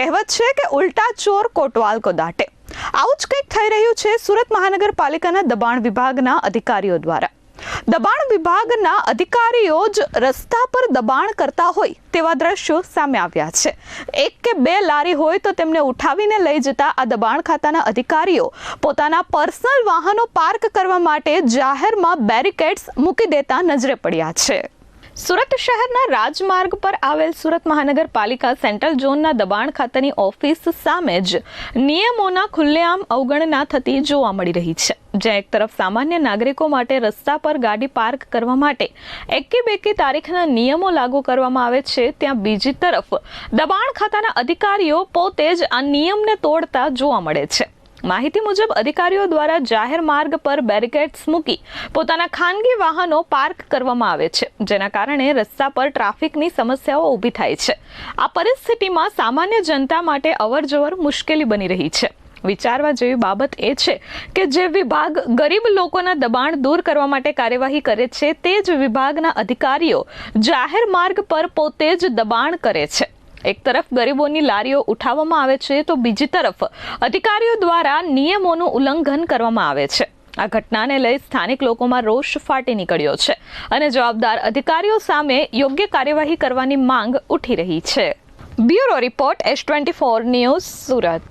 કહેવત છે કે ઉલટા ચોર કોટવાલ કો દાટે. આવું જ કંઈક થઈ રહ્યું છે સુરત મહાનગરપાલિકાના દબાણ વિભાગના અધિકારીઓ દ્વારા. દબાણ વિભાગના અધિકારીઓ જ રસ્તા પર દબાણ કરતા હોય તેવા દ્રશ્યો સામે આવ્યા છે. એક કે બે લારી હોય તો તેમને ઉઠાવીને લઈ જતા આ દબાણ ખાતાના અધિકારીઓ પોતાના પર્સનલ વાહનો પાર્ક કરવા માટે જાહેરમાં બેરિકેડ્સ મૂકી દેતા નજરે પડ્યા છે. સુરત શહેરના રાજમાર્ગ પર આવેલ સુરત મહાનગરપાલિકા સેન્ટ્રલ ઝોનના દબાણ ખાતાની ઓફિસ સામે જ નિયમોના ખુલ્લેઆમ અવગણના થતી જોવા મળી રહી છે. જ્યાં એક તરફ સામાન્ય નાગરિકો માટે રસ્તા પર ગાડી પાર્ક કરવા માટે એકી બેકી તારીખના નિયમો લાગુ કરવામાં આવે છે, ત્યાં બીજી તરફ દબાણ ખાતાના અધિકારીઓ પોતે જ આ નિયમને તોડતા જોવા મળે છે. માહિતી મુજબ અધિકારીઓ દ્વારા જાહેર માર્ગ પર બેરિકેડ્સ મૂકી પોતાના ખાનગી વાહનો પાર્ક કરવામાં આવે છે, જેના કારણે રસ્તા પર ટ્રાફિકની સમસ્યાઓ ઊભી થાય છે. આ પરિસ્થિતિમાં સામાન્ય જનતા માટે અવરજવર મુશ્કેલી બની રહી છે. વિચારવા જેવી બાબત એ છે કે જે વિભાગ ગરીબ લોકોના દબાણ દૂર કરવા માટે કાર્યવાહી કરે છે, તે જ વિભાગના અધિકારીઓ જાહેર માર્ગ પર પોતે જ દબાણ કરે છે. એક તરફ ગરીબોની લારીઓ ઉઠાવવામાં આવે છે તો બીજી તરફ અધિકારીઓ દ્વારા નિયમોનું ઉલ્લંઘન કરવામાં આવે છે. આ ઘટનાને લઈ સ્થાનિક લોકોમાં રોષ ફાટી નીકળ્યો છે અને જવાબદાર અધિકારીઓ સામે યોગ્ય કાર્યવાહી કરવાની માંગ ઉઠી રહી છે. Bureau report S24 news Surat.